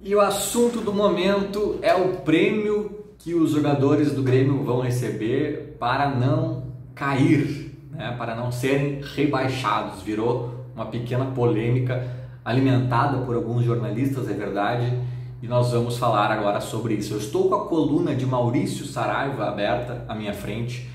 E o assunto do momento é o prêmio que os jogadores do Grêmio vão receber para não cair, né? Para não serem rebaixados. Virou uma pequena polêmica alimentada por alguns jornalistas, é verdade, e nós vamos falar agora sobre isso. Eu estou com a coluna de Maurício Saraiva aberta à minha frente.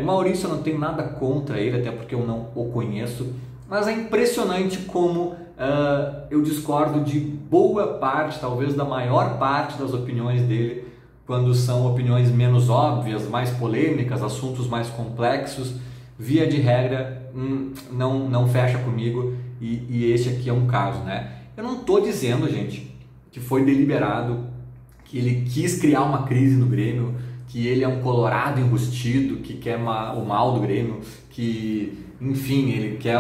O Maurício, eu não tenho nada contra ele, até porque eu não o conheço, mas é impressionante como eu discordo de boa parte, talvez da maior parte das opiniões dele, quando são opiniões menos óbvias, mais polêmicas, assuntos mais complexos. Via de regra, não fecha comigo, e este aqui é um caso, né? Eu não estou dizendo, gente, que foi deliberado, que ele quis criar uma crise no Grêmio, que ele é um colorado enrustido, que quer o mal do Grêmio, que, enfim, ele quer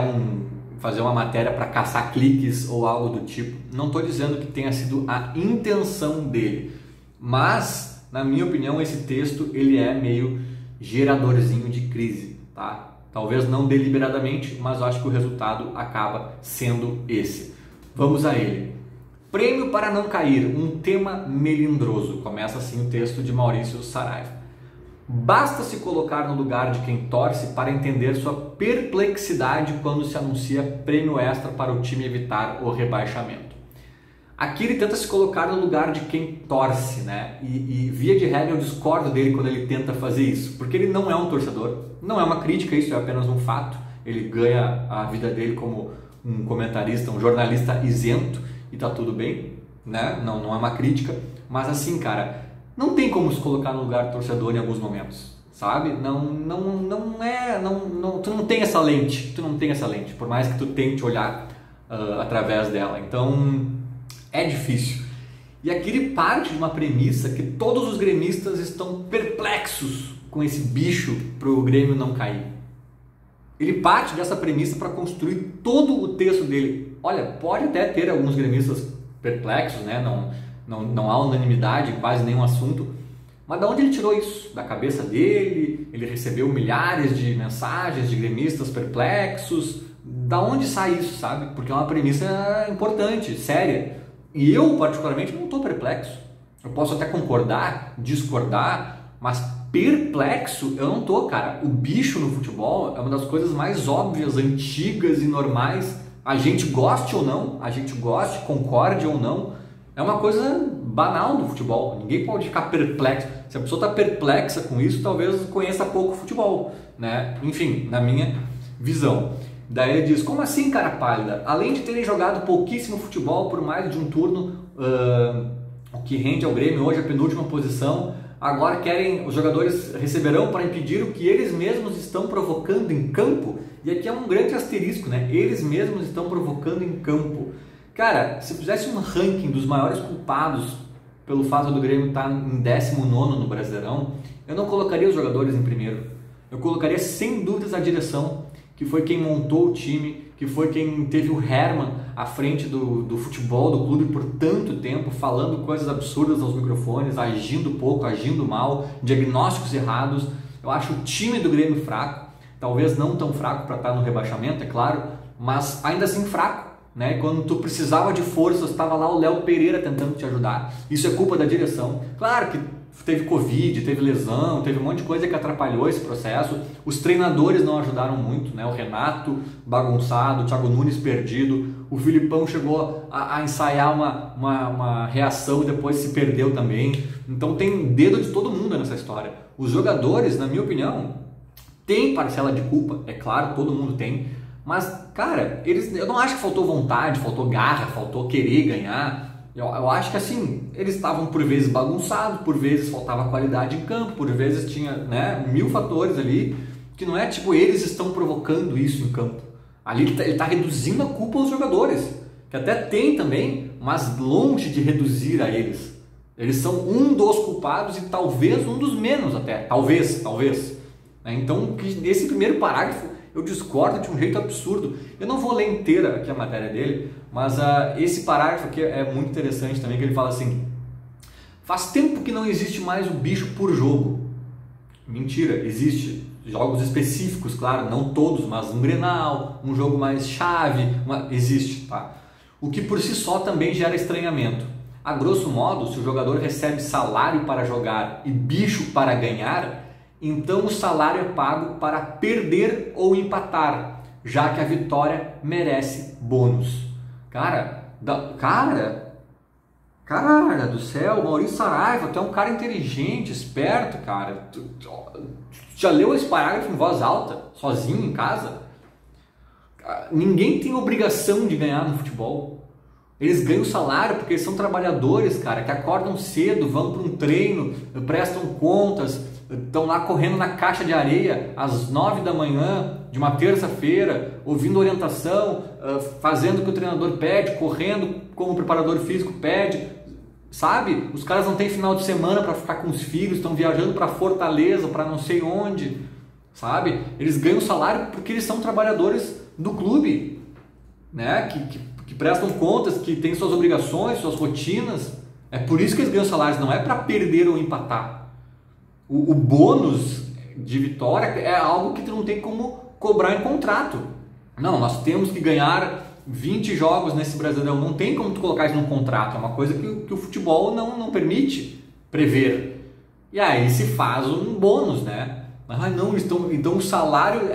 fazer uma matéria para caçar cliques ou algo do tipo. Não estou dizendo que tenha sido a intenção dele, mas, na minha opinião, esse texto ele é meio geradorzinho de crise, tá? Talvez não deliberadamente, mas eu acho que o resultado acaba sendo esse. Vamos a ele. Prêmio para não cair, um tema melindroso. Começa assim o texto de Maurício Saraiva. Basta se colocar no lugar de quem torce para entender sua perplexidade quando se anuncia prêmio extra para o time evitar o rebaixamento. Aqui ele tenta se colocar no lugar de quem torce, né? E via de regra eu discordo dele quando ele tenta fazer isso, porque ele não é um torcedor, não é uma crítica, isso é apenas um fato. Ele ganha a vida dele como um comentarista, um jornalista isento, e tá tudo bem, né? Não é uma crítica, mas assim, cara, não tem como se colocar no lugar do torcedor em alguns momentos, sabe? Tu não tem essa lente, por mais que tu tente olhar através dela. Então é difícil. E aqui ele parte de uma premissa que todos os gremistas estão perplexos com esse bicho pro Grêmio não cair. Ele parte dessa premissa para construir todo o texto dele. Olha, pode até ter alguns gremistas perplexos, né? Não há unanimidade em quase nenhum assunto. Mas de onde ele tirou isso? Da cabeça dele? Ele recebeu milhares de mensagens de gremistas perplexos? Da onde sai isso, sabe? Porque é uma premissa importante, séria. E eu, particularmente, não estou perplexo. Eu posso até concordar, discordar, mas perplexo eu não tô, cara. O bicho no futebol é uma das coisas mais óbvias, antigas e normais. A gente goste ou não, concorde ou não, é uma coisa banal do futebol. Ninguém pode ficar perplexo. Se a pessoa está perplexa com isso, talvez conheça pouco futebol, né? Enfim, na minha visão. Daí ele diz, como assim, cara pálida? Além de terem jogado pouquíssimo futebol por mais de um turno, o que rende ao Grêmio hoje a penúltima posição, agora os jogadores receberão para impedir o que eles mesmos estão provocando em campo. E aqui é um grande asterisco, né? Eles mesmos estão provocando em campo. Cara, se fizesse um ranking dos maiores culpados pelo fato do Grêmio estar em 19º no Brasileirão, eu não colocaria os jogadores em primeiro. Eu colocaria sem dúvidas a direção, que foi quem montou o time, que foi quem teve o Hermann à frente do futebol, do clube por tanto tempo, falando coisas absurdas aos microfones, agindo pouco, agindo mal, diagnósticos errados. Eu acho o time do Grêmio fraco, talvez não tão fraco para estar no rebaixamento, é claro, mas ainda assim fraco, né? Quando tu precisava de forças, estava lá o Léo Pereira tentando te ajudar. Isso é culpa da direção. Claro que teve Covid, teve lesão, teve um monte de coisa que atrapalhou esse processo. Os treinadores não ajudaram muito, né? O Renato bagunçado, o Thiago Nunes perdido, o Filipão chegou a ensaiar uma reação e depois se perdeu também. Então tem dedo de todo mundo nessa história. Os jogadores, na minha opinião, têm parcela de culpa, é claro, todo mundo tem. Mas, cara, eu não acho que faltou vontade, faltou garra, faltou querer ganhar. Eu acho que assim, eles estavam por vezes bagunçados, por vezes faltava qualidade em campo, por vezes tinha, né, 1000 fatores ali, que não é tipo eles estão provocando isso em campo. Ali ele tá reduzindo a culpa aos jogadores, que até tem também, mas longe de reduzir a eles. Eles são um dos culpados e talvez um dos menos até, talvez. Então, nesse primeiro parágrafo, eu discordo de um jeito absurdo. Eu não vou ler inteira aqui a matéria dele, mas esse parágrafo aqui é muito interessante também, que ele fala assim: faz tempo que não existe mais o bicho por jogo. Mentira, existe jogos específicos, claro, não todos, mas um Grenal, um jogo mais chave, existe, tá? O que por si só também gera estranhamento. A grosso modo, se o jogador recebe salário para jogar e bicho para ganhar, então o salário é pago para perder ou empatar, já que a vitória merece bônus. Cara do céu, Maurício Saraiva, tu é um cara inteligente, esperto, cara. Tu já leu esse parágrafo em voz alta, sozinho em casa? Ninguém tem obrigação de ganhar no futebol. Eles ganham salário porque eles são trabalhadores, cara, que acordam cedo, vão para um treino, prestam contas, estão lá correndo na caixa de areia às 9 da manhã de uma terça-feira, ouvindo orientação, fazendo o que o treinador pede, correndo como o preparador físico pede, sabe? Os caras não têm final de semana para ficar com os filhos, estão viajando para Fortaleza, para não sei onde, sabe? Eles ganham salário porque eles são trabalhadores do clube, né? Que prestam contas, que têm suas obrigações, suas rotinas. É por isso que eles ganham salários, não é para perder ou empatar. O bônus de vitória é algo que tu não tem como cobrar em contrato. Não, nós temos que ganhar 20 jogos nesse Brasileirão. Não tem como tu colocar isso num contrato. É uma coisa que o futebol não permite prever. E aí se faz um bônus, né? Ah, não, então o salário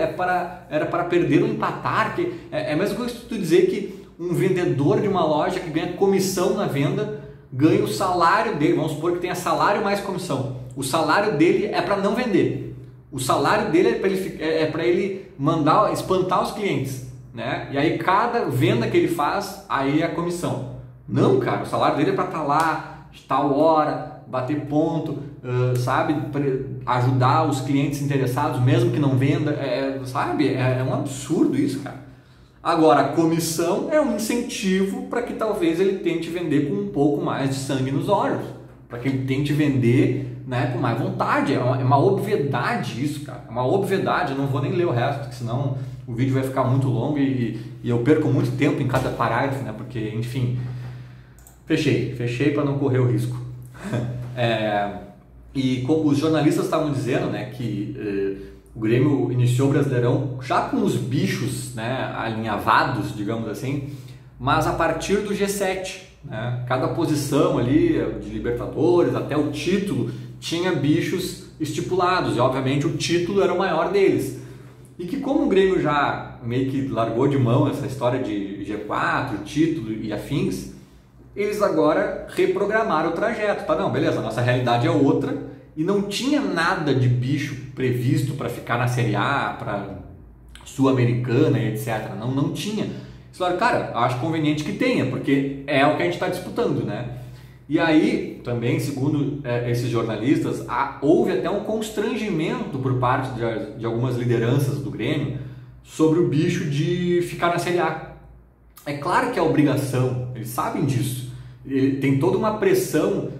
era para perder ou empatar. Que é a mesma coisa que tu dizer que um vendedor de uma loja que ganha comissão na venda ganha o salário dele. Vamos supor que tenha salário mais comissão. O salário dele é para não vender. O salário dele é para ele mandar, espantar os clientes, né? E aí cada venda que ele faz, aí é a comissão. Não, cara, o salário dele é para estar lá, de tal hora, bater ponto, sabe? Ajudar os clientes interessados, mesmo que não venda, sabe? É um absurdo isso, cara. Agora, a comissão é um incentivo para que talvez ele tente vender com um pouco mais de sangue nos olhos, para que ele tente vender, né, com mais vontade. É uma obviedade isso, cara. É uma obviedade. Eu não vou nem ler o resto, porque senão o vídeo vai ficar muito longo e eu perco muito tempo em cada parágrafo, né? Porque, enfim, fechei para não correr o risco. E como os jornalistas estavam dizendo, né, que o Grêmio iniciou o Brasileirão já com os bichos, né, alinhavados, digamos assim, mas a partir do G7, né, cada posição ali de Libertadores até o título tinha bichos estipulados e obviamente o título era o maior deles. E que como o Grêmio já meio que largou de mão essa história de G4, título e afins, eles agora reprogramaram o trajeto. Tá, não, beleza, a nossa realidade é outra e não tinha nada de bicho previsto para ficar na Série A, para Sul-Americana e etc. Não tinha. Eles falaram, cara, acho conveniente que tenha, porque é o que a gente está disputando, né? E aí, também, segundo esses jornalistas, houve até um constrangimento por parte de algumas lideranças do Grêmio sobre o bicho de ficar na Série A. É claro que é obrigação, eles sabem disso. Tem toda uma pressão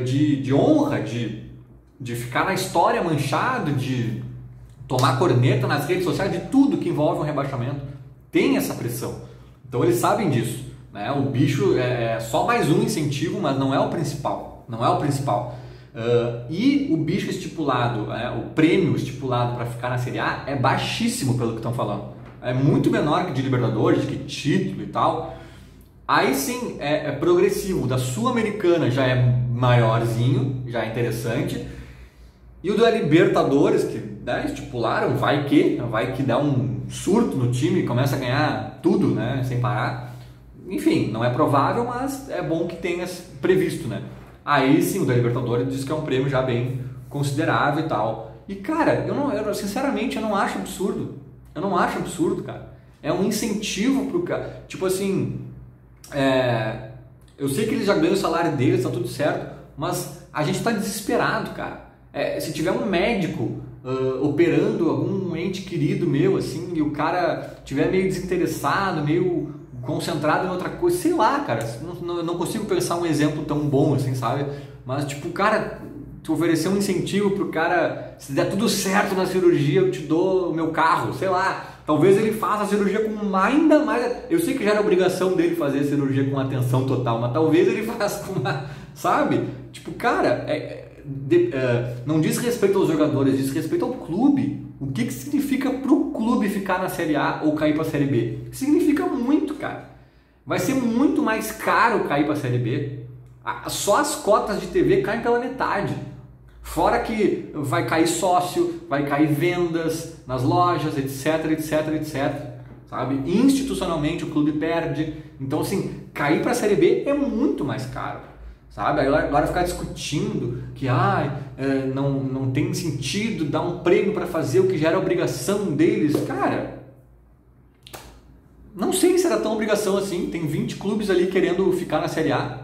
de honra, de ficar na história manchado, de tomar corneta nas redes sociais, de tudo que envolve um rebaixamento. Tem essa pressão. Então eles sabem disso. Né? O bicho é só mais um incentivo, mas não é o principal. Não é o principal. E o bicho estipulado, o prêmio estipulado para ficar na Série A é baixíssimo pelo que estão falando. É muito menor que de Libertadores, que título e tal. Aí sim é progressivo. O da Sul-Americana já é maiorzinho, já é interessante. E o da Libertadores, que estipularam, vai que dá um surto no time e começa a ganhar tudo, né, sem parar. Enfim, não é provável, mas é bom que tenha previsto, né? Aí sim, o da Libertadores diz que é um prêmio já bem considerável e tal. E cara, sinceramente eu não acho absurdo. Eu não acho absurdo, cara. É um incentivo pro cara. Tipo assim, eu sei que eles já ganham o salário deles, tá tudo certo, mas a gente tá desesperado, cara. Se tiver um médico operando algum ente querido meu, assim, e o cara tiver meio desinteressado, meio concentrado em outra coisa, sei lá, cara, não consigo pensar um exemplo tão bom assim, sabe? Mas tipo, cara, tu oferecer um incentivo pro cara, se der tudo certo na cirurgia, eu te dou o meu carro, sei lá. Talvez ele faça a cirurgia com ainda mais... Eu sei que já era obrigação dele fazer a cirurgia com atenção total, mas talvez ele faça com uma... Sabe? Tipo, cara, não diz respeito aos jogadores, diz respeito ao clube. O que significa pro clube ficar na Série A ou cair pra Série B? Significa muito, cara. Vai ser muito mais caro cair pra Série B. Só as cotas de TV caem pela metade. Fora que vai cair sócio, vai cair vendas nas lojas, etc, etc, etc. Sabe? Institucionalmente o clube perde. Então, assim, cair para a Série B é muito mais caro. Sabe? Agora ficar discutindo que não tem sentido dar um prêmio para fazer o que já era obrigação deles. Cara, não sei se era tão obrigação assim. Tem 20 clubes ali querendo ficar na Série A.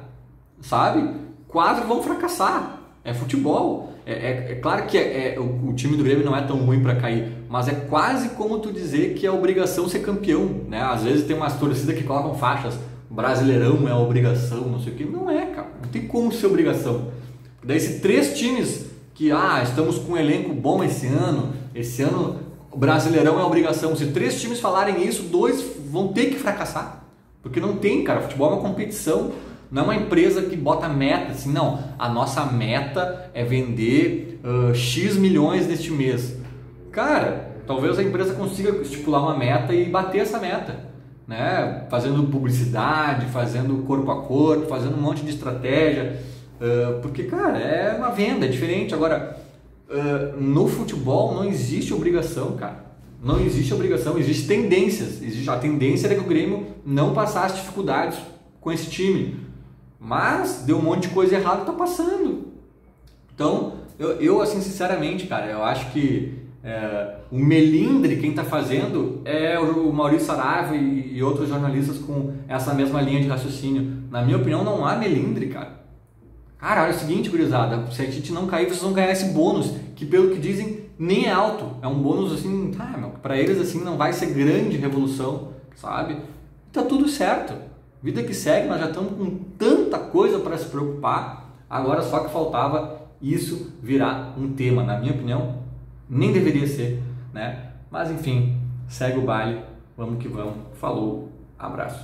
Sabe? 4 vão fracassar. É futebol. É claro que o time do Grêmio não é tão ruim para cair, mas é quase como tu dizer que é obrigação ser campeão, né? Às vezes tem umas torcidas que colocam faixas, Brasileirão é obrigação, não sei o que. Não é, cara. Não tem como ser obrigação. Daí se 3 times que, estamos com um elenco bom esse ano o Brasileirão é obrigação. Se 3 times falarem isso, 2 vão ter que fracassar. Porque não tem, cara. Futebol é uma competição. Não é uma empresa que bota meta, assim, não, a nossa meta é vender X milhões neste mês. Cara, talvez a empresa consiga estipular uma meta e bater essa meta, né? Fazendo publicidade, fazendo corpo a corpo, fazendo um monte de estratégia, porque, cara, é uma venda, é diferente. Agora, no futebol não existe obrigação, cara. Não existe obrigação, existem tendências. A tendência era que o Grêmio não passasse dificuldades com esse time. Mas deu um monte de coisa errada e tá passando. Então, eu assim, sinceramente, cara, eu acho que o melindre quem tá fazendo é o Maurício Saraiva e outros jornalistas com essa mesma linha de raciocínio. Na minha opinião, não há melindre, cara. Cara, olha o seguinte, gurizada, se a gente não cair, vocês vão ganhar esse bônus, que pelo que dizem, nem é alto. É um bônus assim, pra eles assim não vai ser grande revolução, sabe? Tá tudo certo. Vida que segue, nós já estamos com tanta coisa para se preocupar, agora só que faltava isso virar um tema. Na minha opinião, nem deveria ser, né? Mas enfim, segue o baile, vamos que vamos. Falou, abraço.